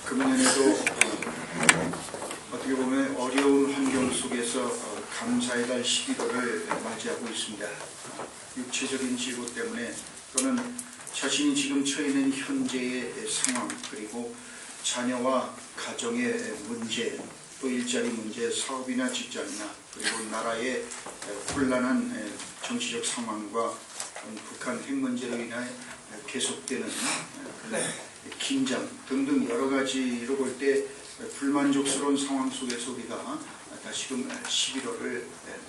금년에도 어떻게 보면 어려운 환경 속에서 감사의 달 11월을 맞이하고 있습니다. 육체적인 지고 때문에 또는 자신이 지금 처해 있는 현재의 상황, 그리고 자녀와 가정의 문제, 또 일자리 문제, 사업이나 직장이나 그리고 나라의 혼란한 정치적 상황과 북한 핵 문제로 인해 계속되는 긴장 등등 여러 가지로 볼 때 불만족스러운 상황 속에서 우리가 다시금 11월을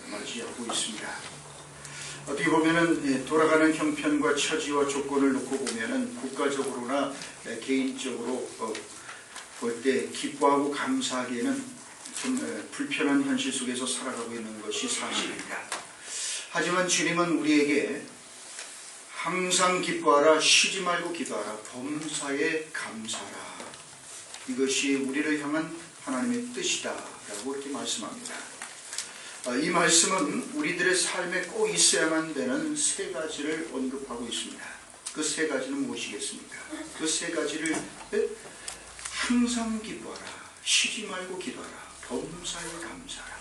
맞이하고 있습니다. 어떻게 보면은 돌아가는 형편과 처지와 조건을 놓고 보면은 국가적으로나 개인적으로 볼 때 기뻐하고 감사하기에는 좀 불편한 현실 속에서 살아가고 있는 것이 사실입니다. 하지만 주님은 우리에게 항상 기뻐하라, 쉬지 말고 기도하라, 범사에 감사하라, 이것이 우리를 향한 하나님의 뜻이다 라고 이렇게 말씀합니다. 이 말씀은 우리들의 삶에 꼭 있어야만 되는 세 가지를 언급하고 있습니다. 그 세 가지는 무엇이겠습니까? 그 세 가지를 항상 기뻐하라, 쉬지 말고 기도하라, 범사에 감사하라.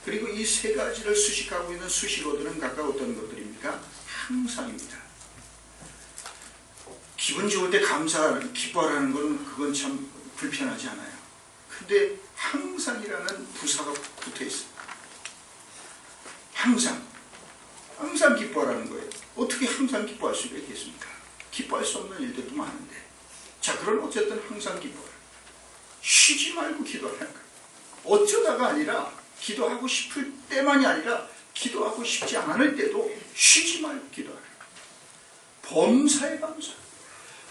그리고 이 세 가지를 수식하고 있는 수식어들은 각각 어떤 것들입니까? 항상입니다. 기분 좋을 때 기뻐하라는 건 그건 참 불편하지 않아요. 근데 항상이라는 부사가 붙어 있어요. 항상 기뻐하라는 거예요. 어떻게 항상 기뻐할 수가 있겠습니까? 기뻐할 수 없는 일들도 많은데. 자, 그럼 어쨌든 항상 기뻐하라. 쉬지 말고 기도하라는 거예요. 어쩌다가 아니라 기도하고 싶을 때만이 아니라 기도하고 싶지 않을 때도 쉬지 말고 기도하라. 범사에 감사.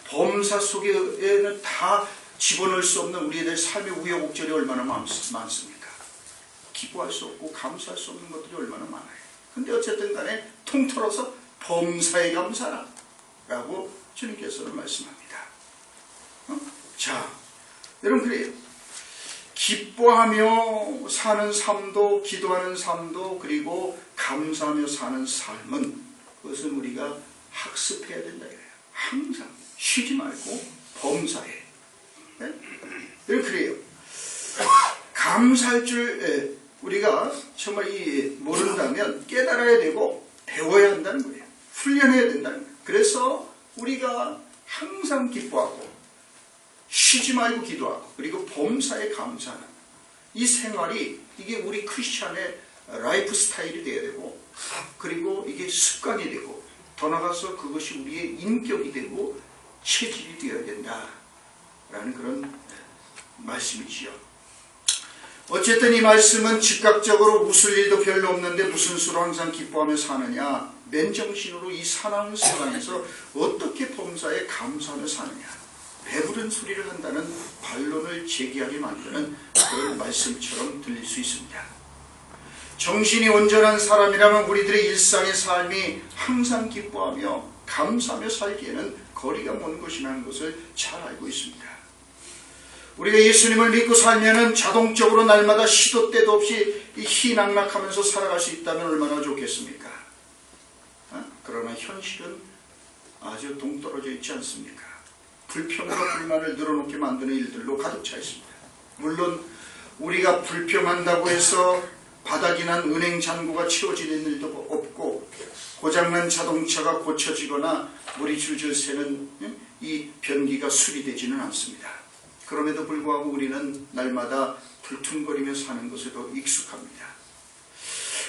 범사 속에는 다 집어넣을 수 없는 우리의 삶의 우여곡절이 얼마나 많습니까? 기뻐할 수 없고 감사할 수 없는 것들이 얼마나 많아요. 근데 어쨌든 간에 통틀어서 범사에 감사라 라고 주님께서는 말씀합니다. 자, 여러분 그래요. 기뻐하며 사는 삶도, 기도하는 삶도, 그리고 감사하며 사는 삶은 그것은 우리가 학습해야 된다 이래요. 항상 쉬지 말고 범사에. 네? 그래요. 감사할 줄 우리가 정말 모른다면 깨달아야 되고 배워야 한다는 거예요. 훈련해야 된다는 거예요. 그래서 우리가 항상 기뻐하고 쉬지 말고 기도하고 그리고 범사에 감사하는 이 생활이 이게 우리 크리스찬의 라이프 스타일이 되어야 되고, 그리고 이게 습관이 되고, 더 나아가서 그것이 우리의 인격이 되고 체질이 되어야 된다라는 그런 말씀이지요. 어쨌든 이 말씀은 즉각적으로 웃을 일도 별로 없는데 무슨 수로 항상 기뻐하며 사느냐, 맨정신으로 이 사나운 세상에서 어떻게 범사에 감사하며 사느냐, 배부른 소리를 한다는 반론을 제기하게 만드는 그런 말씀처럼 들릴 수 있습니다. 정신이 온전한 사람이라면 우리들의 일상의 삶이 항상 기뻐하며 감사하며 살기에는 거리가 먼 것이라는 것을 잘 알고 있습니다. 우리가 예수님을 믿고 살면은 자동적으로 날마다 시도 때도 없이 희낙낙하면서 살아갈 수 있다면 얼마나 좋겠습니까? 그러나 현실은 아주 동떨어져 있지 않습니까? 불평과 불만을 늘어놓게 만드는 일들로 가득 차 있습니다. 물론 우리가 불평한다고 해서 바닥이 난 은행 잔고가 채워지는 일도 없고, 고장난 자동차가 고쳐지거나 물이 줄줄 새는 이 변기가 수리되지는 않습니다. 그럼에도 불구하고 우리는 날마다 불퉁거리며 사는 것에도 익숙합니다.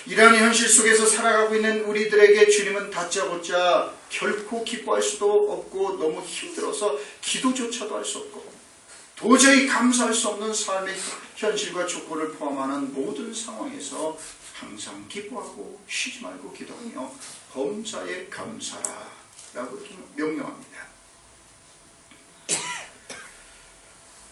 이러한 현실 속에서 살아가고 있는 우리들에게 주님은 다짜고짜 결코 기뻐할 수도 없고, 너무 힘들어서 기도조차도 할 수 없고, 도저히 감사할 수 없는 삶의 현실과 조건을 포함하는 모든 상황에서 항상 기뻐하고 쉬지 말고 기도하며 범사에 감사라 라고 이렇게 명령합니다.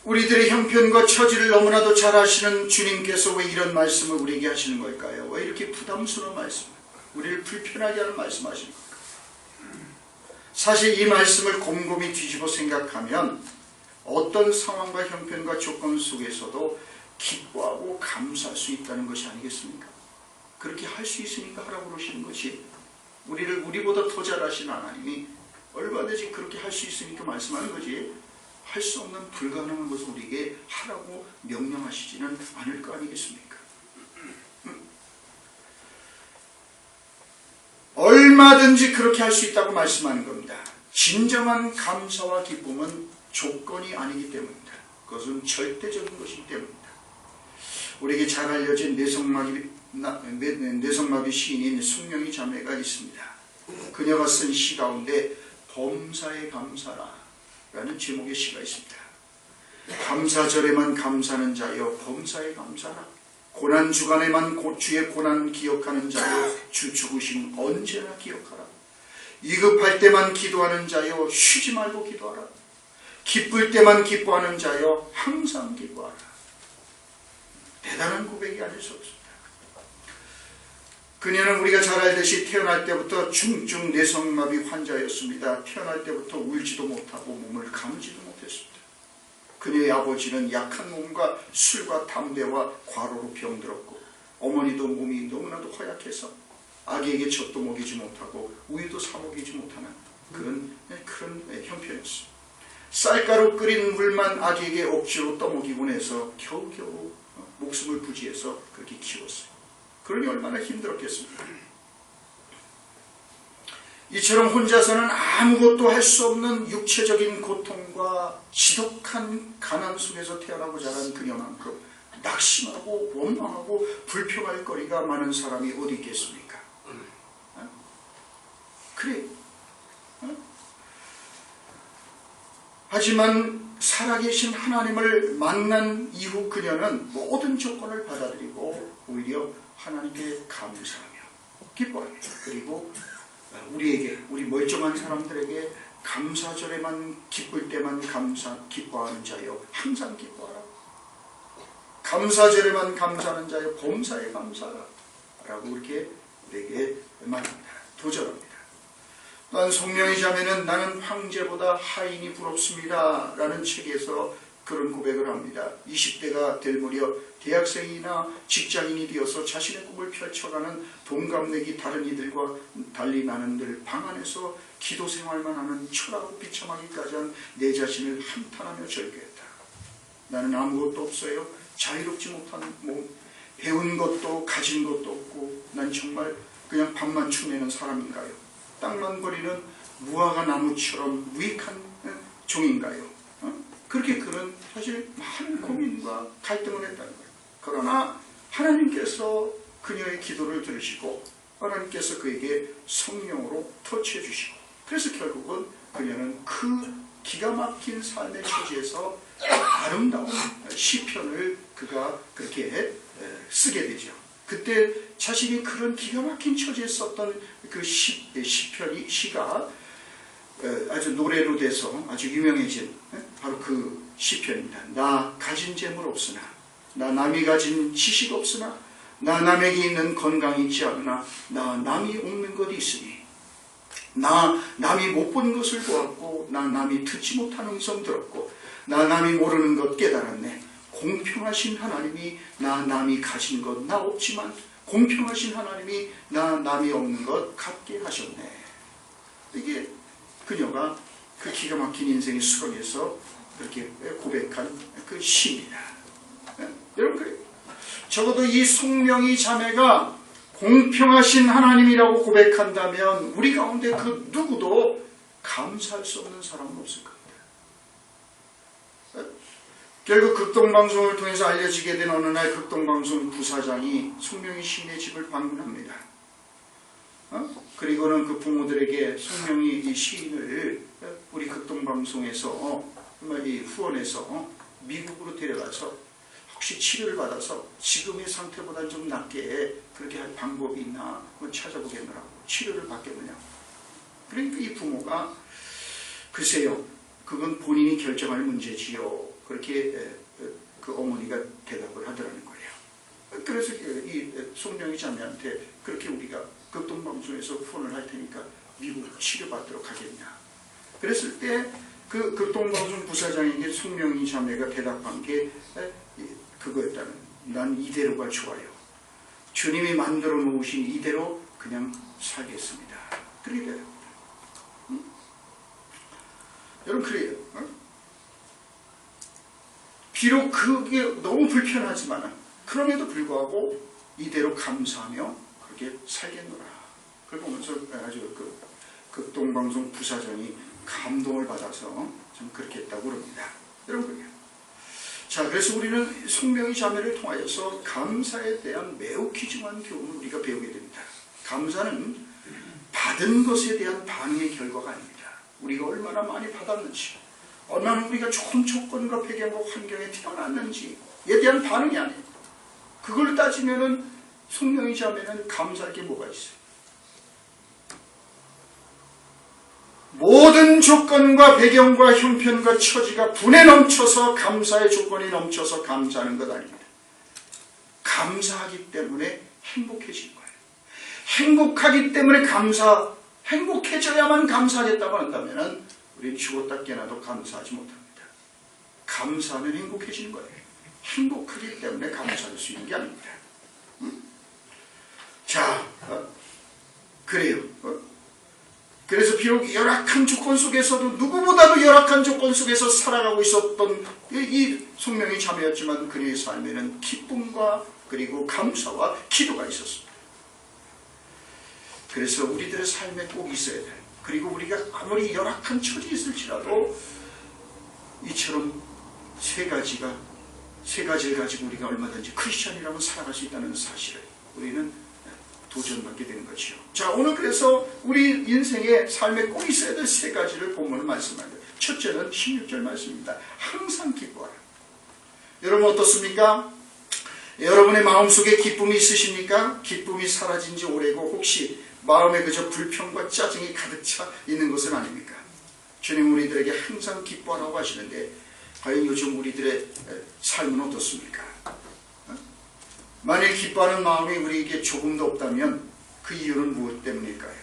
우리들의 형편과 처지를 너무나도 잘 아시는 주님께서 왜 이런 말씀을 우리에게 하시는 걸까요? 왜 이렇게 부담스러운 말씀, 우리를 불편하게 하는 말씀 하시는 걸까요? 사실 이 말씀을 곰곰이 뒤집어 생각하면 어떤 상황과 형편과 조건 속에서도 기뻐하고 감사할 수 있다는 것이 아니겠습니까? 그렇게 할 수 있으니까 하라고 그러시는 것이, 우리보다 더 잘 아시는 하나님이 얼마든지 그렇게 할 수 있으니까 말씀하는 거지, 할 수 없는 불가능한 것을 우리에게 하라고 명령하시지는 않을 거 아니겠습니까? 얼마든지 그렇게 할 수 있다고 말씀하는 겁니다. 진정한 감사와 기쁨은 조건이 아니기 때문입니다. 그것은 절대적인 것이기 때문입니다. 우리에게 잘 알려진 뇌성마비 시인인 숙명이 자매가 있습니다. 그녀가 쓴 시 가운데 범사에 감사라 라는 제목의 시가 있습니다. 감사절에만 감사하는 자여 범사에 감사라. 고난주간에만 주의 고난 기억하는 자여 주 죽으심 언제나 기억하라. 위급할 때만 기도하는 자여 쉬지 말고 기도하라. 기쁠 때만 기뻐하는 자여 항상 기뻐하라. 대단한 고백이 아닐 수 없습니다. 그녀는 우리가 잘 알듯이 태어날 때부터 중증 뇌성마비 환자였습니다. 태어날 때부터 울지도 못하고 몸을 가누지도 못했습니다. 그녀의 아버지는 약한 몸과 술과 담배와 과로로 병들었고, 어머니도 몸이 너무나도 허약해서 아기에게 젖도 먹이지 못하고 우유도 사 먹이지 못하는 그런 형편이었습니다. 쌀가루 끓인 물만 아기에게 억지로 떠먹이곤 해서 겨우겨우 목숨을 부지해서 그렇게 키웠어요. 그러니 얼마나 힘들었겠습니까? 이처럼 혼자서는 아무것도 할 수 없는 육체적인 고통과 지독한 가난 속에서 태어나고 자란 그녀만큼 낙심하고 원망하고 불평할 거리가 많은 사람이 어디 있겠습니까? 그래. 하지만 살아계신 하나님을 만난 이후 그녀는 모든 조건을 받아들이고 오히려 하나님께 감사하며 기뻐하며, 그리고 우리 멀쩡한 사람들에게 감사절에만 기쁠 때만 기뻐하는 자여 항상 기뻐하라. 감사절에만 감사하는 자여 범사에 감사하라 라고 그렇게 내게 말합니다. 도전합니다. 또한 송명희 자매는 나는 황제보다 하인이 부럽습니다 라는 책에서 그런 고백을 합니다. 20대가 될 무렵 대학생이나 직장인이 되어서 자신의 꿈을 펼쳐가는 동갑내기 다른 이들과 달리 나는 늘 방 안에서 기도 생활만 하는 초라하고 비참하기까지 한 내 자신을 한탄하며 절규했다. 나는 아무것도 없어요. 자유롭지 못한 몸, 배운 것도 가진 것도 없고 난 정말 그냥 밥만 축내는 사람인가요? 땅만 버리는 무화과 나무처럼 무익한 종인가요? 그렇게 그는 사실 많은 고민과 갈등을 했다는 거예요. 그러나 하나님께서 그녀의 기도를 들으시고 하나님께서 그에게 성령으로 터치해 주시고, 그래서 결국은 그녀는 그 기가 막힌 삶의 처지에서 아름다운 시편을 그가 그렇게 쓰게 되죠. 그때 자신이 그런 기가 막힌 처지에 썼던 그 시가 아주 노래로 돼서 아주 유명해진 바로 그 시편입니다. 나 가진 재물 없으나, 나 남이 가진 지식 없으나, 나 남에게 있는 건강이 있지 않으나, 나 남이 없는 것이 있으니, 나 남이 못 본 것을 보았고, 나 남이 듣지 못한 음성 들었고, 나 남이 모르는 것 깨달았네. 공평하신 하나님이 나 남이 가진 것 나 없지만 공평하신 하나님이 나 남이 없는 것 갖게 하셨네. 이게 그녀가 그 기가 막힌 인생의 수렁에서 그렇게 고백한 그 시입니다. 여러분, 그래요. 적어도 이 송명희 자매가 공평하신 하나님이라고 고백한다면 우리 가운데 그 누구도 감사할 수 없는 사람은 없을 겁니다. 결국 극동방송을 통해서 알려지게 된 어느 날 극동방송 부사장이 송명희 시인의 집을 방문합니다. 그리고는 그 부모들에게 송명희 이 시인을 우리 극동방송에서 후원해서 미국으로 데려가서 혹시 치료를 받아서 지금의 상태보다 좀 낫게 그렇게 할 방법이 있나 찾아보겠느라고, 치료를 받겠느냐. 그러니까 이 부모가 글쎄요, 그건 본인이 결정할 문제지요. 그렇게 그 어머니가 대답을 하더라는 거예요. 그래서 이 송명희 자매한테 그렇게 우리가 극동방송에서 후원을 할 테니까 미국 치료받도록 하겠냐. 그랬을 때 그 극동방송 부사장에게 송명희 자매가 대답한 게 그거였다는, 난 이대로가 좋아요. 주님이 만들어 놓으신 이대로 그냥 살겠습니다. 그렇게 대답합니다. 여러분, 그래요. 비록 그게 너무 불편하지만 그럼에도 불구하고 이대로 감사하며 그렇게 살겠노라. 그걸 보면서 아주 극동방송 부사장이 감동을 받아서 좀 그렇게 했다고 그럽니다. 여러분, 자, 그래서 우리는 송명의 자매를 통하여서 감사에 대한 매우 귀중한 교훈을 우리가 배우게 됩니다. 감사는 받은 것에 대한 반응의 결과가 아닙니다. 우리가 얼마나 많이 받았는지, 얼마나 우리가 좋은 조건과 배경과 환경에 태어났는지에 대한 반응이 아니에요. 그걸 따지면은 송명의 자매는 감사할 게 뭐가 있어요? 모든 조건과 배경과 형편과 처지가 분에 넘쳐서 감사의 조건이 넘쳐서 감사하는 것 아닙니다. 감사하기 때문에 행복해진 거예요. 행복하기 때문에 행복해져야만 감사하겠다고 한다면 우리는 죽었다 깨나도 감사하지 못합니다. 감사하면 행복해지는 거예요. 행복하기 때문에 감사할 수 있는 게 아닙니다. 자, 그래요. 그래서 비록 열악한 조건 속에서도 누구보다도 열악한 조건 속에서 살아가고 있었던 이 송명의 자매였지만 그녀의 삶에는 기쁨과 그리고 감사와 기도가 있었습니다. 그래서 우리들의 삶에 꼭 있어야 돼요. 그리고 우리가 아무리 열악한 처지에 있을지라도 이처럼 세 가지를 가지고 우리가 얼마든지 크리스천이라면 살아갈 수 있다는 사실을 우리는 도전받게 되는 것이요. 자, 오늘 그래서 우리 인생의 삶에 꼭 있어야 될 세 가지를 본문을 말씀합니다. 첫째는 16절 말씀입니다. 항상 기뻐하라. 여러분 어떻습니까? 여러분의 마음속에 기쁨이 있으십니까? 기쁨이 사라진 지 오래고 혹시 마음에 그저 불평과 짜증이 가득 차 있는 것은 아닙니까? 주님 우리들에게 항상 기뻐하라고 하시는데 과연 요즘 우리들의 삶은 어떻습니까? 만일 기뻐하는 마음이 우리에게 조금도 없다면 그 이유는 무엇 때문일까요?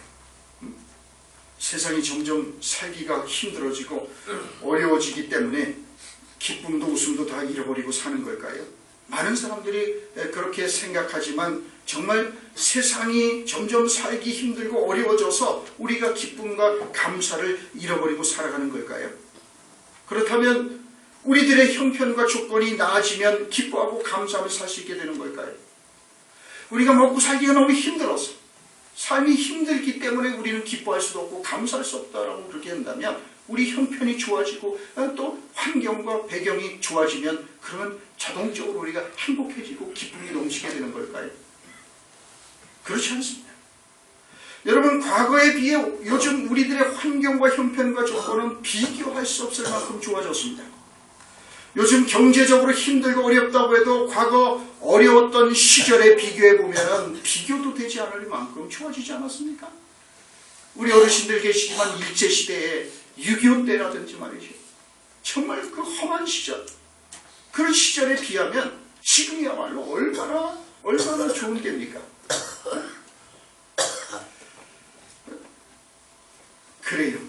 세상이 점점 살기가 힘들어지고 어려워지기 때문에 기쁨도 웃음도 다 잃어버리고 사는 걸까요? 많은 사람들이 그렇게 생각하지만 정말 세상이 점점 살기 힘들고 어려워져서 우리가 기쁨과 감사를 잃어버리고 살아가는 걸까요? 그렇다면 우리들의 형편과 조건이 나아지면 기뻐하고 감사하며 살 수 있게 되는 걸까요? 우리가 먹고 살기가 너무 힘들어서 삶이 힘들기 때문에 우리는 기뻐할 수도 없고 감사할 수 없다라고 그렇게 한다면 우리 형편이 좋아지고 또 환경과 배경이 좋아지면 그러면 자동적으로 우리가 행복해지고 기쁨이 넘치게 되는 걸까요? 그렇지 않습니다. 여러분 과거에 비해 요즘 우리들의 환경과 형편과 조건은 비교할 수 없을 만큼 좋아졌습니다. 요즘 경제적으로 힘들고 어렵다고 해도 과거 어려웠던 시절에 비교해보면 비교도 되지 않을 만큼 좋아지지 않았습니까? 우리 어르신들 계시지만 일제시대에 6.25 때라든지 말이죠. 정말 그 험한 시절, 그런 시절에 비하면 지금이야말로 얼마나 좋은 때입니까? 그래요.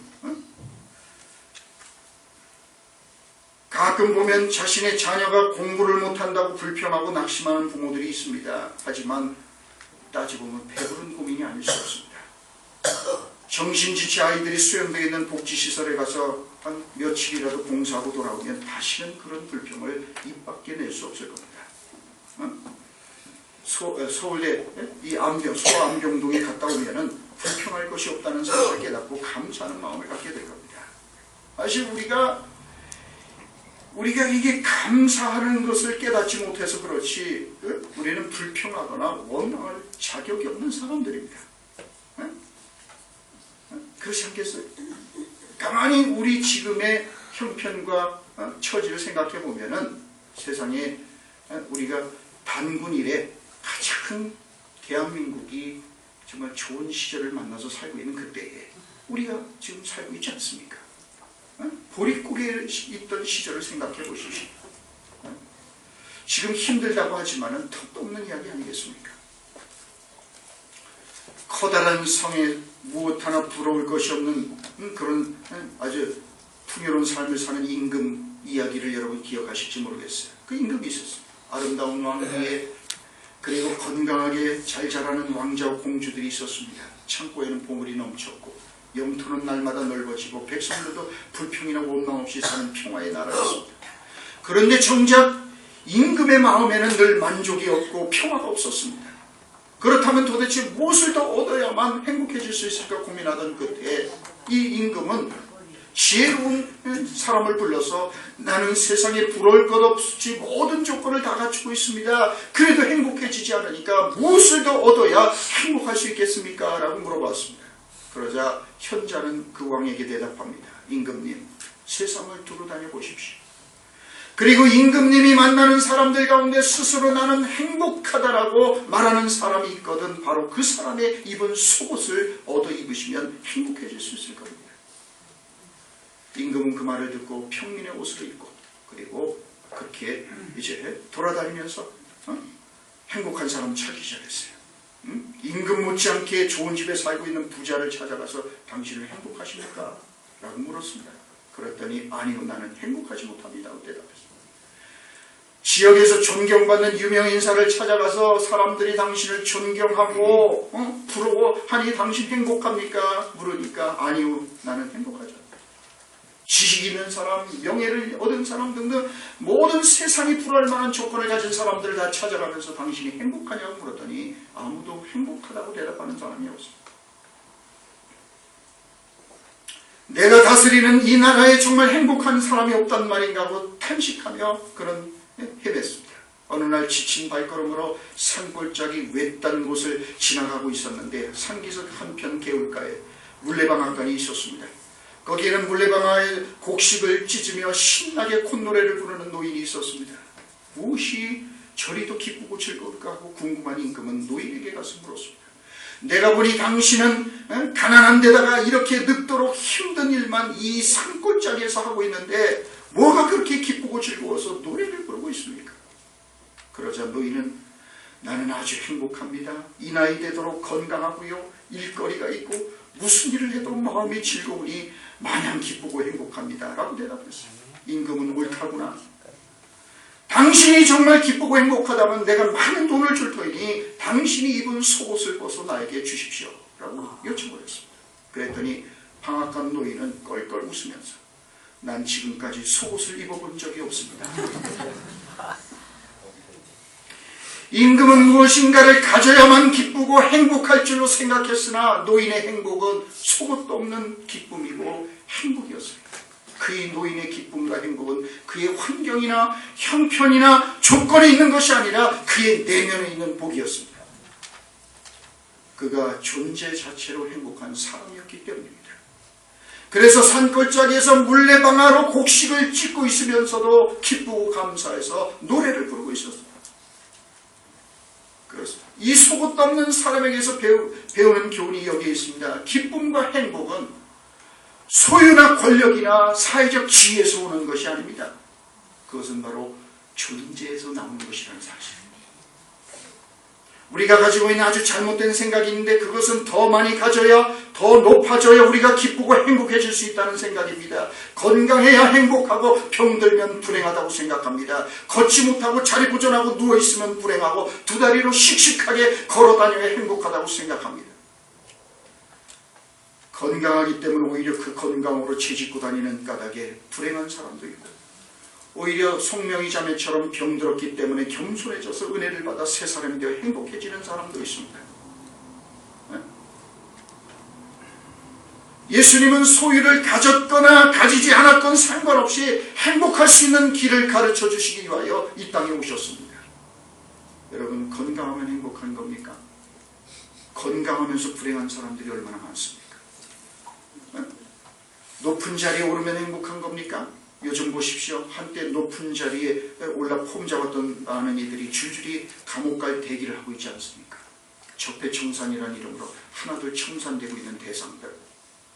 가끔 보면 자신의 자녀가 공부를 못한다고 불평하고 낙심하는 부모들이 있습니다. 하지만 따져보면 배부른 고민이 아닐 수 없습니다. 정신지체 아이들이 수용되어 있는 복지시설에 가서 한 며칠이라도 공사하고 돌아오면 다시는 그런 불평을 입 밖에 낼 수 없을 겁니다. 서울대 이 소암병동에 갔다 오면은 불평할 것이 없다는 사실을 깨닫고 감사하는 마음을 갖게 될 겁니다. 사실 우리가 이게 감사하는 것을 깨닫지 못해서 그렇지 우리는 불평하거나 원망할 자격이 없는 사람들입니다. 그렇지 않겠어요? 가만히 우리 지금의 형편과 처지를 생각해 보면은 세상에 우리가 단군 이래 가장 대한민국이 정말 좋은 시절을 만나서 살고 있는 그때에 우리가 지금 살고 있지 않습니까? 보릿고개에 있던 시절을 생각해 보십시오. 지금 힘들다고 하지만은 턱도 없는 이야기 아니겠습니까? 커다란 성에 무엇 하나 부러울 것이 없는 그런 아주 풍요로운 삶을 사는 임금 이야기를 여러분 기억하실지 모르겠어요. 그 임금이 있었어요. 아름다운 왕위에 그리고 건강하게 잘 자라는 왕자와 공주들이 있었습니다. 창고에는 보물이 넘쳤고 영토는 날마다 넓어지고 백성들도 불평이나 원망 없이 사는 평화의 나라였습니다. 그런데 정작 임금의 마음에는 늘 만족이 없고 평화가 없었습니다. 그렇다면 도대체 무엇을 더 얻어야만 행복해질 수 있을까 고민하던 끝에 이 임금은 지혜로운 사람을 불러서 나는 세상에 부러울 것 없이 모든 조건을 다 갖추고 있습니다. 그래도 행복해지지 않으니까 무엇을 더 얻어야 행복할 수 있겠습니까? 라고 물어봤습니다. 그러자 현자는 그 왕에게 대답합니다. 임금님, 세상을 두루 다녀보십시오. 그리고 임금님이 만나는 사람들 가운데 스스로 나는 행복하다라고 말하는 사람이 있거든 바로 그 사람의 입은 속옷을 얻어 입으시면 행복해질 수 있을 겁니다. 임금은 그 말을 듣고 평민의 옷을 입고 그리고 그렇게 이제 돌아다니면서 행복한 사람 찾기 시작했어요. 임금 못지않게 좋은 집에 살고 있는 부자를 찾아가서 당신은 행복하십니까? 라고 물었습니다. 그랬더니 아니요, 나는 행복하지 못합니다. 대답했습니다. 지역에서 존경받는 유명인사를 찾아가서 사람들이 당신을 존경하고 부러워하니 당신 행복합니까? 물으니까 아니요, 나는 행복하지 않다. 지식 있는 사람, 명예를 얻은 사람 등등 모든 세상이 부러워할 만한 조건을 가진 사람들을 다 찾아가면서 당신이 행복하냐고 물었더니 아무도 행복하다고 대답하는 사람이 없습니다. 내가 다스리는 이 나라에 정말 행복한 사람이 없단 말인가 하고 탄식하며 그런 헤맸습니다. 어느 날 지친 발걸음으로 산골짜기 외딴 곳을 지나가고 있었는데 산기슭 한편 개울가에 물레방앗간이 있었습니다. 거기에는 물레방아의 곡식을 찢으며 신나게 콧노래를 부르는 노인이 있었습니다. 무엇이 저리도 기쁘고 즐거울까 하고 궁금한 임금은 노인에게 가서 물었습니다. 내가 보니 당신은 가난한 데다가 이렇게 늙도록 힘든 일만 이 산골짜기에서 하고 있는데 뭐가 그렇게 기쁘고 즐거워서 노래를 부르고 있습니까? 그러자 노인은 나는 아주 행복합니다. 이 나이 되도록 건강하고요. 일거리가 있고 무슨 일을 해도 마음이 즐거우니 마냥 기쁘고 행복합니다. 라고 대답했어요. 임금은 옳다구나. 당신이 정말 기쁘고 행복하다면 내가 많은 돈을 줄 터이니 당신이 입은 속옷을 벗어 나에게 주십시오. 라고 요청을 했습니다. 그랬더니 방앗간 노인은 껄껄 웃으면서 난 지금까지 속옷을 입어본 적이 없습니다. 임금은 무엇인가를 가져야만 기쁘고 행복할 줄로 생각했으나 노인의 행복은 속옷도 없는 기쁨이고 행복이었습니다. 그의 노인의 기쁨과 행복은 그의 환경이나 형편이나 조건에 있는 것이 아니라 그의 내면에 있는 복이었습니다. 그가 존재 자체로 행복한 사람이었기 때문입니다. 그래서 산골짜기에서 물레방아로 곡식을 찢고 있으면서도 기쁘고 감사해서 노래를 부르고 있었습니다. 그렇습니다. 이 속옷도 없는 사람에게서 배우는 교훈이 여기에 있습니다. 기쁨과 행복은 소유나 권력이나 사회적 지위에서 오는 것이 아닙니다. 그것은 바로 존재에서 나오는 것이라는 사실입니다. 우리가 가지고 있는 아주 잘못된 생각이 있는데 그것은 더 많이 가져야 더 높아져야 우리가 기쁘고 행복해질 수 있다는 생각입니다. 건강해야 행복하고 병들면 불행하다고 생각합니다. 걷지 못하고 자리부전하고 누워있으면 불행하고 두 다리로 씩씩하게 걸어다녀야 행복하다고 생각합니다. 건강하기 때문에 오히려 그 건강으로 채짓고 다니는 까닭에 불행한 사람도 있고 오히려 송명희 자매처럼 병들었기 때문에 겸손해져서 은혜를 받아 새 사람이 되어 행복해지는 사람도 있습니다. 예수님은 소유를 가졌거나 가지지 않았건 상관없이 행복할 수 있는 길을 가르쳐 주시기 위하여 이 땅에 오셨습니다. 여러분, 건강하면 행복한 겁니까? 건강하면서 불행한 사람들이 얼마나 많습니까? 높은 자리에 오르면 행복한 겁니까? 요즘 보십시오. 한때 높은 자리에 올라 폼 잡았던 많은 이들이 줄줄이 감옥 갈 대기를 하고 있지 않습니까? 적폐청산이라는 이름으로 하나둘 청산되고 있는 대상들,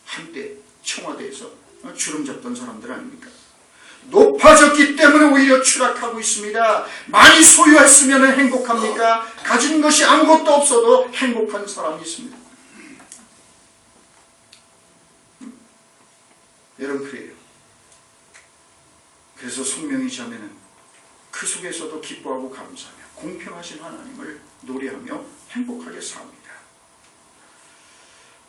한때 청와대에서 주름 잡던 사람들 아닙니까? 높아졌기 때문에 오히려 추락하고 있습니다. 많이 소유했으면 행복합니까? 가진 것이 아무것도 없어도 행복한 사람이 있습니다. 여러분, 그래요. 그래서 송명희 자매는 그 속에서도 기뻐하고 감사하며 공평하신 하나님을 노래하며 행복하게 삽니다.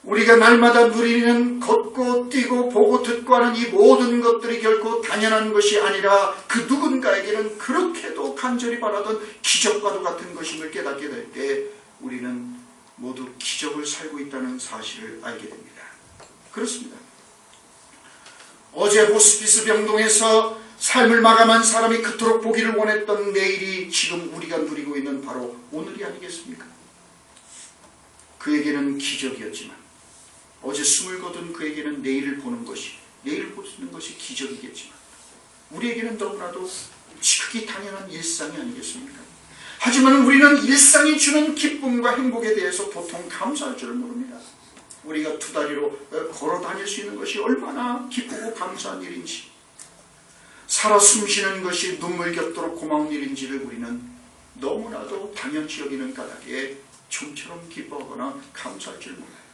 우리가 날마다 누리는 걷고 뛰고 보고 듣고 하는 이 모든 것들이 결코 당연한 것이 아니라 그 누군가에게는 그렇게도 간절히 바라던 기적과도 같은 것임을 깨닫게 될 때 우리는 모두 기적을 살고 있다는 사실을 알게 됩니다. 그렇습니다. 어제 호스피스 병동에서 삶을 마감한 사람이 그토록 보기를 원했던 내일이 지금 우리가 누리고 있는 바로 오늘이 아니겠습니까? 그에게는 기적이었지만 어제 숨을 거둔 그에게는 내일을 보는 것이 기적이겠지만 우리에게는 너무나도 지극히 당연한 일상이 아니겠습니까? 하지만 우리는 일상이 주는 기쁨과 행복에 대해서 보통 감사할 줄을 모릅니다. 우리가 두 다리로 걸어 다닐 수 있는 것이 얼마나 기쁘고 감사한 일인지, 살아 숨쉬는 것이 눈물 겹도록 고마운 일인지를 우리는 너무나도 당연시 여기는 까닭에 좀처럼 기뻐하거나 감사할 줄 몰라요.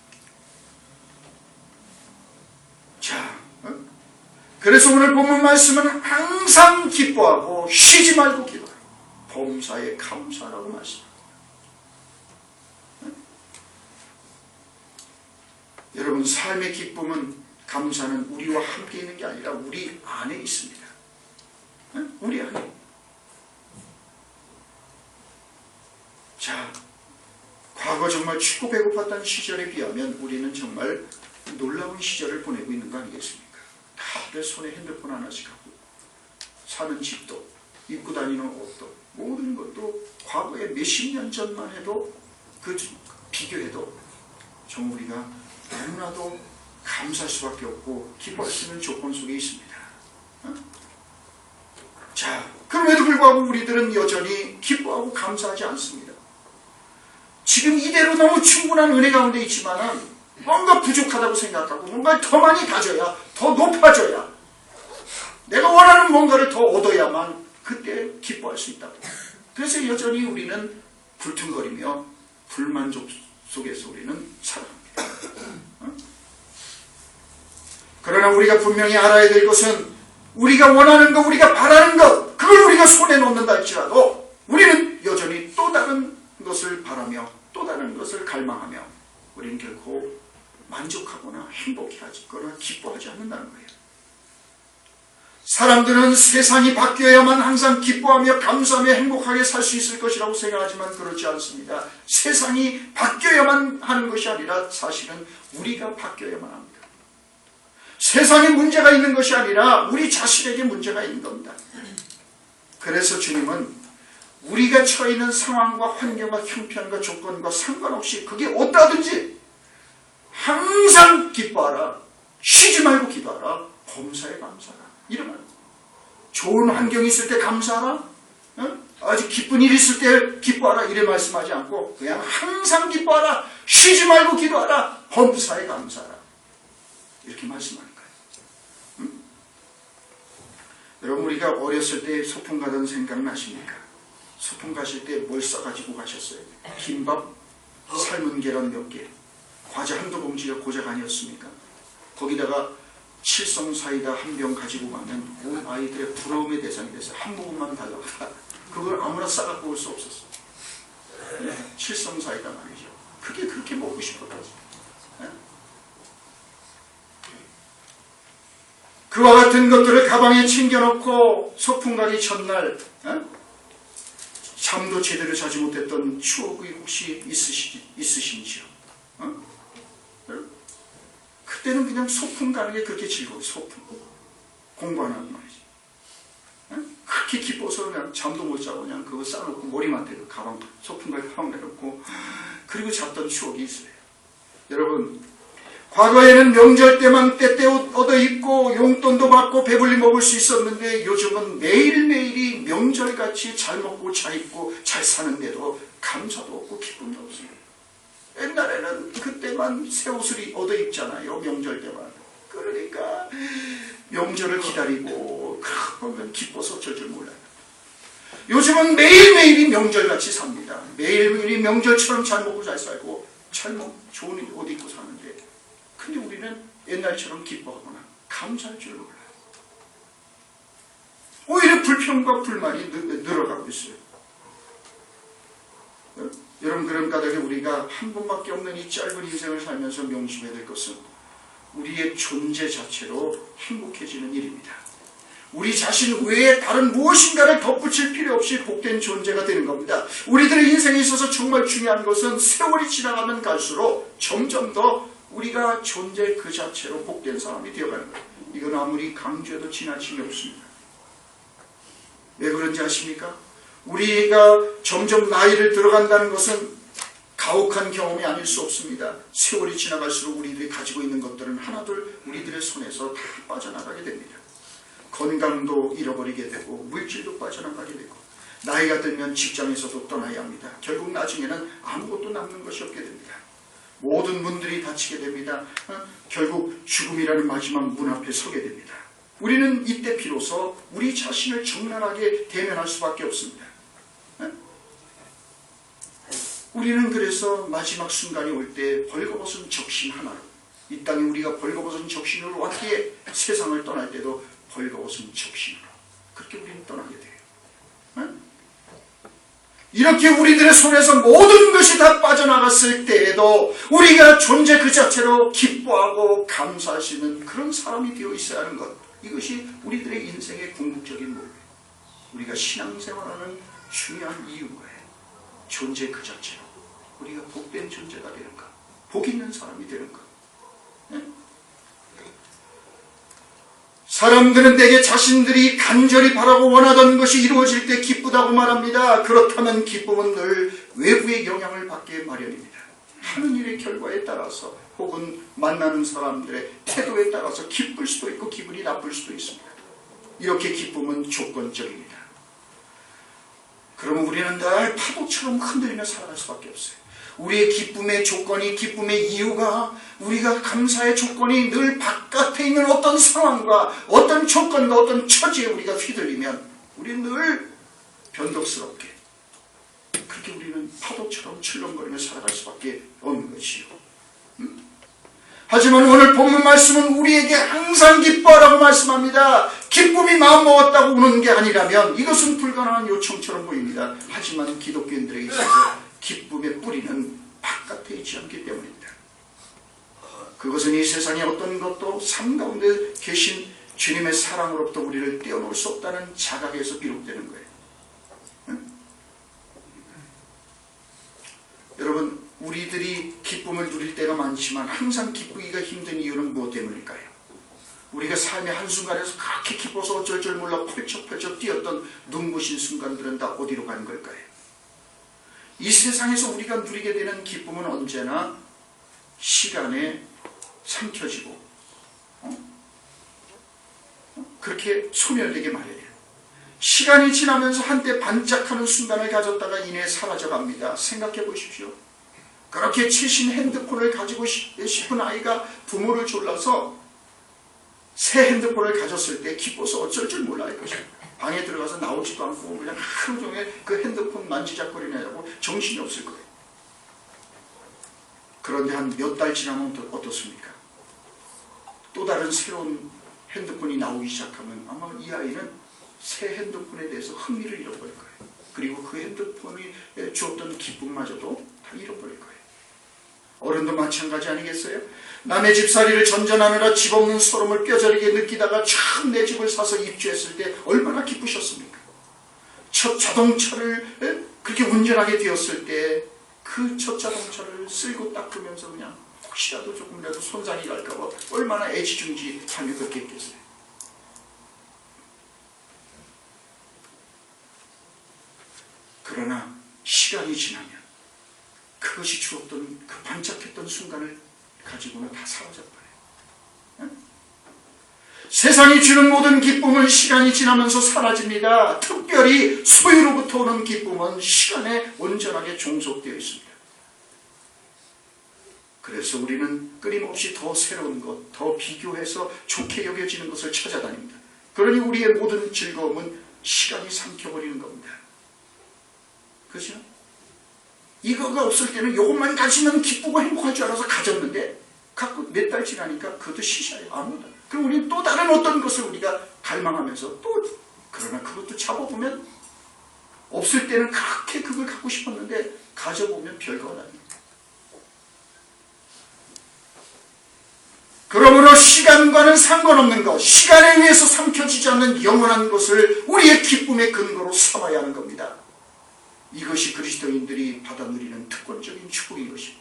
자, 그래서 오늘 본문 말씀은 항상 기뻐하고 쉬지 말고 기도하라. 범사에 감사라고 말씀합니다. 여러분, 삶의 기쁨은, 감사는 우리와 함께 있는 게 아니라 우리 안에 있습니다. 우리 안에. 자, 과거 정말 춥고 배고팠던 시절에 비하면 우리는 정말 놀라운 시절을 보내고 있는 거 아니겠습니까? 다들 손에 핸드폰 하나씩 하고, 사는 집도, 입고 다니는 옷도, 모든 것도 과거에 몇십 년 전만 해도 비교해도 정말 우리가 너무나도 감사할 수밖에 없고 기뻐할 수 있는 조건 속에 있습니다. 자, 그럼에도 불구하고 우리들은 여전히 기뻐하고 감사하지 않습니다. 지금 이대로 너무 충분한 은혜 가운데 있지만은 뭔가 부족하다고 생각하고 뭔가 더 많이 가져야, 더 높아져야, 내가 원하는 뭔가를 더 얻어야만 그때 기뻐할 수 있다고. 그래서 여전히 우리는 불퉁거리며 불만족 속에서 우리는 살아갑니다. 그러나 우리가 분명히 알아야 될 것은 우리가 원하는 것, 우리가 바라는 것, 그걸 우리가 손에 놓는다 할지라도 우리는 여전히 또 다른 것을 바라며 또 다른 것을 갈망하며 우리는 결코 만족하거나 행복해하거나 기뻐하지 않는다는 거예요. 사람들은 세상이 바뀌어야만 항상 기뻐하며 감사하며 행복하게 살 수 있을 것이라고 생각하지만 그렇지 않습니다. 세상이 바뀌어야만 하는 것이 아니라 사실은 우리가 바뀌어야만 합니다. 세상에 문제가 있는 것이 아니라 우리 자신에게 문제가 있는 겁니다. 그래서 주님은 우리가 처해 있는 상황과 환경과 형편과 조건과 상관없이 그게 어떠하든지 항상 기뻐하라, 쉬지 말고 기도하라, 범사에 감사하라. 이러면 좋은 환경이 있을 때 감사하라, 아주 기쁜 일이 있을 때 기뻐하라 이래 말씀하지 않고 그냥 항상 기뻐하라, 쉬지 말고 기도하라, 범사에 감사하라 이렇게 말씀하는 거예요. 여러분, 우리가 어렸을 때 소풍 가던 생각나십니까? 소풍 가실 때 뭘 싸가지고 가셨어요? 김밥, 삶은 계란 몇 개, 과자 한두 봉지가 고작 아니었습니까? 거기다가 칠성사이다 한 병 가지고 가면 온 아이들의 부러움의 대상이 돼서 한 모금만 달라고 그걸 아무나 싸갖고 올 수 없었어. 칠성사이다 말이죠. 그게 그렇게 먹고 싶었다지. 그와 같은 것들을 가방에 챙겨놓고 소풍 가기 전날 잠도 제대로 자지 못했던 추억이 혹시 있으신지요? 그때는 그냥 소풍 가는 게 그렇게 즐거워요. 소풍. 공부하는 말이지. 그렇게 기뻐서 그냥 잠도 못 자고 그냥 그거 싸놓고 머리맡에 그 가방, 소풍 갈 가방 내놓고 그리고 잤던 추억이 있어요. 여러분, 과거에는 명절 때만 때때옷 얻어 입고 용돈도 받고 배불리 먹을 수 있었는데 요즘은 매일매일이 명절같이 잘 먹고 잘 입고 잘 사는데도 감사도 없고 기쁨도 없어요. 옛날에는 그때만 새 옷을 얻어 입잖아요. 명절 때만. 그러니까 명절을 기다리고 그러면 기뻐서 어쩔 줄 몰라요. 요즘은 매일매일이 명절같이 삽니다. 매일매일이 명절처럼 잘 먹고 잘 살고 좋은 옷 입고 사는데 근데 우리는 옛날처럼 기뻐하거나 감사할 줄 몰라요. 오히려 불평과 불만이 늘어가고 있어요. 여러분, 그런 까닭에 우리가 한 번밖에 없는 이 짧은 인생을 살면서 명심해야 될 것은 우리의 존재 자체로 행복해지는 일입니다. 우리 자신 외에 다른 무엇인가를 덧붙일 필요 없이 복된 존재가 되는 겁니다. 우리들의 인생에 있어서 정말 중요한 것은 세월이 지나가면 갈수록 점점 더 우리가 존재 그 자체로 복된 사람이 되어가는 거예요. 이건 아무리 강조해도 지나침이 없습니다. 왜 그런지 아십니까? 우리가 점점 나이를 들어간다는 것은 가혹한 경험이 아닐 수 없습니다. 세월이 지나갈수록 우리들이 가지고 있는 것들은 하나둘 우리들의 손에서 다 빠져나가게 됩니다. 건강도 잃어버리게 되고 물질도 빠져나가게 되고 나이가 들면 직장에서도 떠나야 합니다. 결국 나중에는 아무것도 남는 것이 없게 됩니다. 모든 문들이 닫히게 됩니다. 결국 죽음이라는 마지막 문 앞에 서게 됩니다. 우리는 이때 비로소 우리 자신을 적나라하게 대면할 수밖에 없습니다. 우리는 그래서 마지막 순간이 올 때 벌거벗은 적신 하나로, 이 땅에 우리가 벌거벗은 적신으로 왔기에 세상을 떠날 때도 벌거벗은 적신으로 그렇게 우리는 떠나게 돼요. 이렇게 우리들의 손에서 모든 것이 다 빠져나갔을 때에도 우리가 존재 그 자체로 기뻐하고 감사할 수 있는 그런 사람이 되어 있어야 하는 것, 이것이 우리들의 인생의 궁극적인 목표, 우리가 신앙생활하는 중요한 이유인 거예요. 존재 그 자체로 우리가 복된 존재가 되는 것, 복 있는 사람이 되는 것. 사람들은 대개 자신들이 간절히 바라고 원하던 것이 이루어질 때 기쁘다고 말합니다. 그렇다면 기쁨은 늘 외부의 영향을 받게 마련입니다. 하는 일의 결과에 따라서 혹은 만나는 사람들의 태도에 따라서 기쁠 수도 있고 기분이 나쁠 수도 있습니다. 이렇게 기쁨은 조건적입니다. 그러면 우리는 늘 파도처럼 흔들리며 살아갈 수밖에 없어요. 우리의 기쁨의 조건이, 기쁨의 이유가, 우리가 감사의 조건이 늘 바깥에 있는 어떤 상황과 어떤 조건과 어떤 처지에 우리가 휘둘리면 우리는 늘 변덕스럽게 그렇게 우리는 파도처럼 출렁거리며 살아갈 수밖에 없는 것이요. 하지만 오늘 본문 말씀은 우리에게 항상 기뻐하라고 말씀합니다. 기쁨이 마음먹었다고 우는 게 아니라면 이것은 불가능한 요청처럼 보입니다. 하지만 기독교인들에게 있어서 기쁨의 뿌리는 바깥에 있지 않기 때문입니다. 그것은 이 세상의 어떤 것도 삶 가운데 계신 주님의 사랑으로부터 우리를 떼어놓을 수 없다는 자각에서 비롯되는 거예요. 여러분, 우리들이 기쁨을 누릴 때가 많지만 항상 기쁘기가 힘든 이유는 무엇 때문일까요? 우리가 삶의 한순간에서 그렇게 기뻐서 어쩔 줄 몰라 펄쩍펄쩍 뛰었던 눈부신 순간들은 다 어디로 간 걸까요? 이 세상에서 우리가 누리게 되는 기쁨은 언제나 시간에 삼켜지고 그렇게 소멸되게 마련이에요. 시간이 지나면서 한때 반짝하는 순간을 가졌다가 이내 사라져갑니다. 생각해 보십시오. 그렇게 최신 핸드폰을 가지고 싶은 아이가 부모를 졸라서 새 핸드폰을 가졌을 때 기뻐서 어쩔 줄 몰라 할 것입니다. 방에 들어가서 나오지도 않고 그냥 하루 종일 그 핸드폰 만지작거리냐고 정신이 없을 거예요. 그런데 한 몇 달 지나면 어떻습니까? 또 다른 새로운 핸드폰이 나오기 시작하면 아마 이 아이는 새 핸드폰에 대해서 흥미를 잃어버릴 거예요. 그리고 그 핸드폰이 주었던 기쁨마저도 다 잃어버릴 거예요. 어른도 마찬가지 아니겠어요? 남의 집살이를 전전하느라 집 없는 소름을 뼈저리게 느끼다가 처음 내 집을 사서 입주했을 때 얼마나 기쁘셨습니까? 첫 자동차를 그렇게 운전하게 되었을 때 그 첫 자동차를 쓸고 닦으면서 그냥 혹시라도 조금이라도 손상이 갈까봐 얼마나 애지중지하며 그렇게 했겠어요. 그러나 시간이 지나면 그것이 주었던 그 반짝했던 순간을 가지고는 다 사라져버려요. 세상이 주는 모든 기쁨은 시간이 지나면서 사라집니다. 특별히 소유로부터 오는 기쁨은 시간에 온전하게 종속되어 있습니다. 그래서 우리는 끊임없이 더 새로운 것, 더 비교해서 좋게 여겨지는 것을 찾아다닙니다. 그러니 우리의 모든 즐거움은 시간이 삼켜버리는 겁니다. 그렇죠? 이거가 없을 때는 이것만 가지면 기쁘고 행복할 줄 알아서 가졌는데 갖고 몇 달 지나니까 그것도 시샤예요. 아무도. 그럼 우리는 또 다른 어떤 것을 우리가 갈망하면서 또 그러나 그것도 잡아보면 없을 때는 그렇게 그걸 갖고 싶었는데 가져보면 별거가 아닙니다. 그러므로 시간과는 상관없는 것, 시간에 의해서 삼켜지지 않는 영원한 것을 우리의 기쁨의 근거로 삼아야 하는 겁니다. 이것이 그리스도인들이 받아 누리는 특권적인 축복인 것입니다.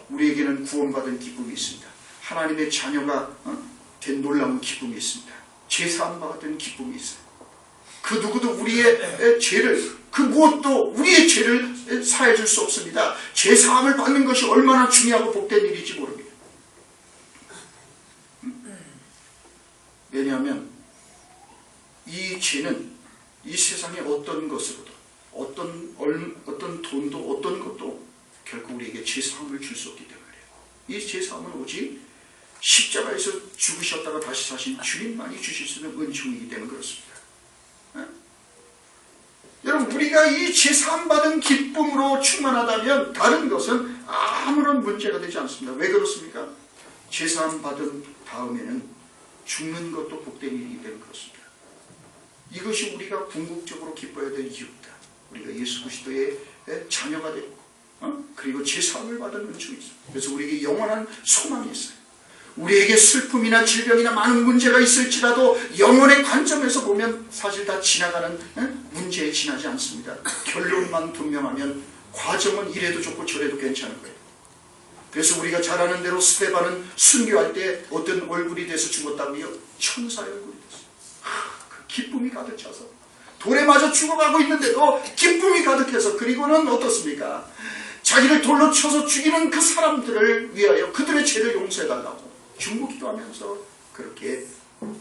우리에게는 구원받은 기쁨이 있습니다. 하나님의 자녀가 된 놀라운 기쁨이 있습니다. 제사함 받은 기쁨이 있어요. 그 누구도 우리의 죄를, 그 무엇도 우리의 죄를 사해 줄 수 없습니다. 제사함을 받는 것이 얼마나 중요하고 복된 일인지 모릅니다. 왜냐하면 이 죄는 이 세상의 어떤 것으로도, 어떤 돈도, 어떤 것도 결국 우리에게 제사함을 줄 수 없기 때문에 이 제사함은 오직 십자가에서 죽으셨다가 다시 사신 주님만이 주실 수 있는 은총이기 때문에 그렇습니다. 여러분, 우리가 이 제사함 받은 기쁨으로 충만하다면 다른 것은 아무런 문제가 되지 않습니다. 왜 그렇습니까? 제사함 받은 다음에는 죽는 것도 복된 일이기 때문에 그렇습니다. 이것이 우리가 궁극적으로 기뻐해야 될 이유입니다. 우리가 예수 그리스도의 자녀가 되고 그리고 제사함을 받은 은총이 있어요. 그래서 우리에게 영원한 소망이 있어요. 우리에게 슬픔이나 질병이나 많은 문제가 있을지라도 영혼의 관점에서 보면 사실 다 지나가는 문제에 지나지 않습니다. 결론만 분명하면 과정은 이래도 좋고 저래도 괜찮은 거예요. 그래서 우리가 잘 아는 대로 스데반은 순교할 때 어떤 얼굴이 돼서 죽었다고요? 천사의 얼굴이 됐어요. 그 기쁨이 가득 차서 돌에 맞아 죽어가고 있는데도 기쁨이 가득해서, 그리고는 어떻습니까? 자기를 돌로 쳐서 죽이는 그 사람들을 위하여 그들의 죄를 용서해달라고 중보기도하면서 그렇게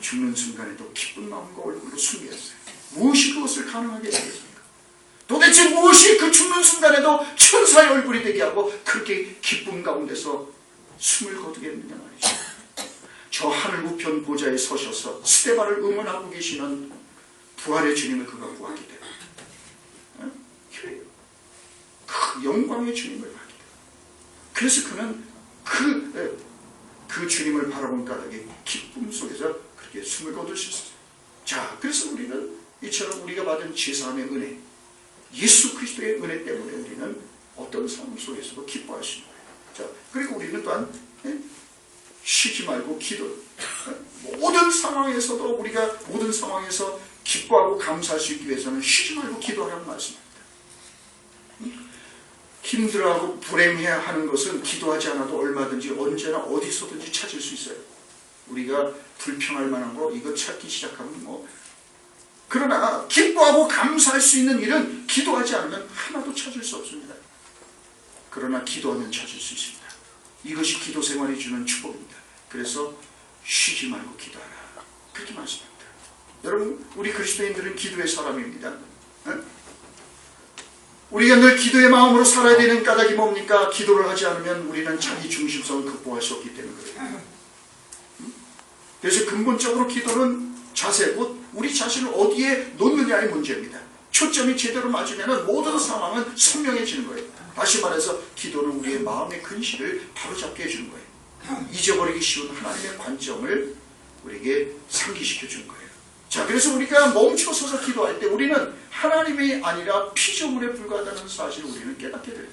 죽는 순간에도 기쁜 마음과 얼굴로 순교했어요. 무엇이 그것을 가능하게 하겠습니까? 도대체 무엇이 그 죽는 순간에도 천사의 얼굴이 되게 하고 그렇게 기쁨 가운데서 숨을 거두게 했느냐 말이죠. 저 하늘 우편 보좌에 서셔서 스데반을 응원하고 계시는 부활의 주님을 그가 구하게 됩니다. 그 영광의 주님을 하게 됩니다. 그래서 그는 그 주님을 바라본 까닭에 기쁨 속에서 그렇게 숨을 거둘 수 있어요. 자, 그래서 우리는 이처럼 우리가 받은 제사함의 은혜, 예수 그리스도의 은혜 때문에 우리는 어떤 상황 속에서도 기뻐할 수 있는 거예요. 자, 그리고 우리는 또한 쉬지 말고 기도. 모든 상황에서도 우리가 모든 상황에서 기뻐하고 감사할 수 있기 위해서는 쉬지 말고 기도하라는 말씀입니다. 힘들어하고 불행해야 하는 것은 기도하지 않아도 얼마든지 언제나 어디서든지 찾을 수 있어요. 우리가 불평할 만한 거 이거 찾기 시작하면 그러나 기뻐하고 감사할 수 있는 일은 기도하지 않으면 하나도 찾을 수 없습니다. 그러나 기도하면 찾을 수 있습니다. 이것이 기도 생활이 주는 축복입니다. 그래서 쉬지 말고 기도하라, 그렇게 말씀합니다. 여러분, 우리 그리스도인들은 기도의 사람입니다. 우리가 늘 기도의 마음으로 살아야 되는 까닭이 뭡니까? 기도를 하지 않으면 우리는 자기 중심성을 극복할 수 없기 때문에 그래요. 그래서 근본적으로 기도는 자세, 곧 우리 자신을 어디에 놓느냐의 문제입니다. 초점이 제대로 맞으면 모든 상황은 선명해지는 거예요. 다시 말해서 기도는 우리의 마음의 근실을 바로잡게 해주는 거예요. 잊어버리기 쉬운 하나님의 관점을 우리에게 상기시켜 주는 거예요. 자, 그래서 우리가 멈춰서서 기도할 때 우리는 하나님이 아니라 피조물에 불과하다는 사실을 우리는 깨닫게 돼요.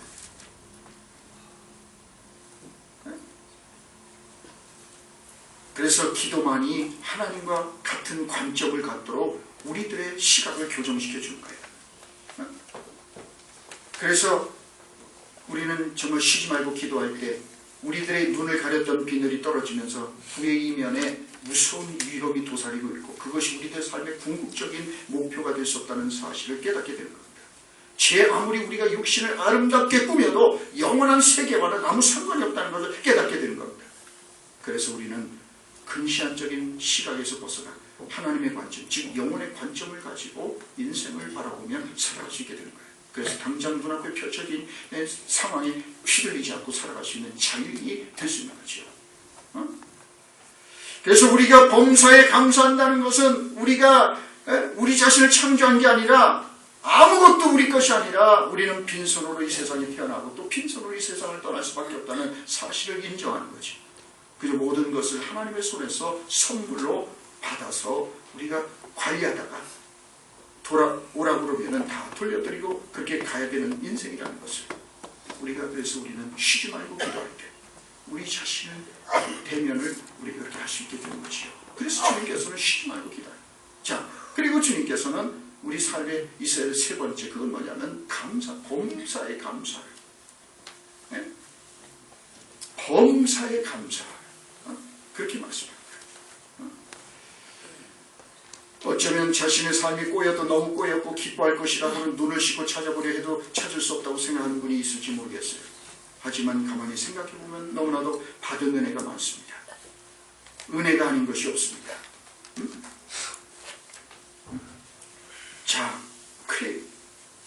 그래서 기도만이 하나님과 같은 관점을 갖도록 우리들의 시각을 교정시켜 주는 거예요. 그래서 우리는 정말 쉬지 말고 기도할 때 우리들의 눈을 가렸던 비늘이 떨어지면서 후의 이면에 무서운 위험이 도사리고 있고 그것이 우리들 삶의 궁극적인 목표가 될 수 없다는 사실을 깨닫게 되는 겁니다. 아무리 우리가 육신을 아름답게 꾸며도 영원한 세계와는 아무 상관이 없다는 것을 깨닫게 되는 겁니다. 그래서 우리는 근시안적인 시각에서 벗어나 하나님의 관점, 즉 영혼의 관점을 가지고 인생을 바라보며 살아갈 수 있게 되는 거예요. 그래서 당장 눈앞에 펼쳐진 상황에 휘둘리지 않고 살아갈 수 있는 자유인이 될 수 있는 거죠. 그래서 우리가 범사에 감사한다는 것은 우리가 우리 자신을 창조한 게 아니라 아무것도 우리 것이 아니라 우리는 빈손으로 이 세상에 태어나고 또 빈손으로 이 세상을 떠날 수밖에 없다는 사실을 인정하는 거죠. 그래서 모든 것을 하나님의 손에서 선물로 받아서 우리가 관리하다가 돌아오라 그러면 돌려드리고 그렇게 가야 되는 인생이라는 것을 우리가 그래서 우리는 쉬지 말고 기도할 때 우리 자신의 대면을 우리가 그렇게 할 수 있게 되는 것이요. 그래서 주님께서는 쉬지 말고 기도해요. 자, 그리고 주님께서는 우리 삶에 있어야 할 세 번째, 그건 뭐냐면 감사, 범사의 감사를. 네? 범사의 감사. 그렇게 말씀합니다. 어쩌면 자신의 삶이 꼬여도 너무 꼬였고 기뻐할 것이라고는 눈을 씻고 찾아보려 해도 찾을 수 없다고 생각하는 분이 있을지 모르겠어요. 하지만 가만히 생각해보면 너무나도 받은 은혜가 많습니다. 은혜가 아닌 것이 없습니다. 자,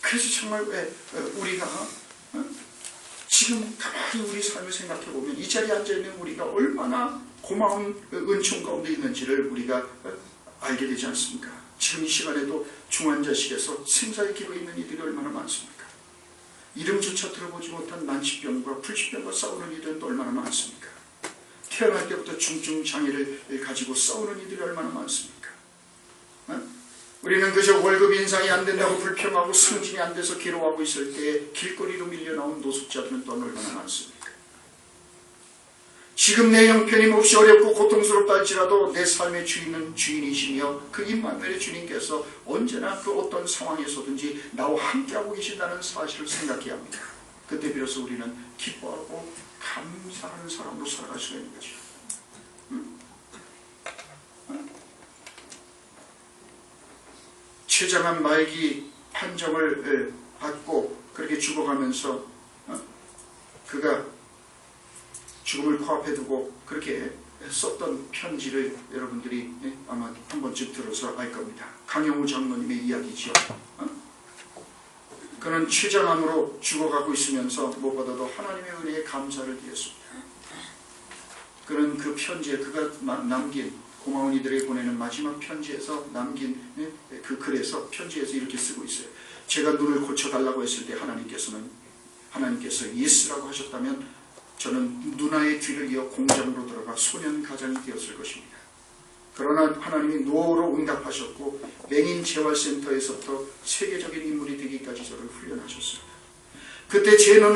그래서 정말 왜 우리가 지금 가만히 우리 삶을 생각해보면 이 자리에 앉아있는 우리가 얼마나 고마운 은총 가운데 있는지를 우리가 알게 되지 않습니까? 지금 이 시간에도 중환자실에서 생사의 기로에 있는 이들이 얼마나 많습니까? 이름조차 들어보지 못한 난치병과 불치병과 싸우는 이들은 또 얼마나 많습니까? 태어날 때부터 중증 장애를 가지고 싸우는 이들이 얼마나 많습니까? 우리는 그저 월급 인상이 안 된다고 불평하고 승진이 안 돼서 괴로워하고 있을 때 길거리로 밀려나온 노숙자들은 또 얼마나 많습니까? 지금 내 형편이 몹시 어렵고 고통스럽다 할지라도 내 삶의 주인은 주인이시며 그 임마누엘의 주님께서 언제나 그 어떤 상황에서든지 나와 함께하고 계신다는 사실을 생각해야 합니다. 그때 비로소 우리는 기뻐하고 감사하는 사람으로 살아갈 수가 있는 거죠. 최장한 말기 판정을 받고 그렇게 죽어가면서 그가 죽음을 코앞에 두고 그렇게 썼던 편지를 여러분들이 아마 한 번쯤 들어서 알 겁니다. 강영우 장로님의 이야기죠. 그는 최장암으로 죽어가고 있으면서 무엇보다도 하나님의 은혜에 감사를 드렸습니다. 그는 그 편지에 그가 남긴 고마운 이들에게 보내는 마지막 편지에서 남긴 그 글에서 편지에서 이렇게 쓰고 있어요. 제가 눈을 고쳐달라고 했을 때 하나님께서 예스라고 하셨다면 저는 누나의 뒤를 이어 공장으로 들어가 소년 가장이 되었을 것입니다. 그러나 하나님이 노로 응답하셨고 맹인 재활센터에서부터 세계적인 인물이 되기까지 저를 훈련하셨습니다. 그때 제 눈을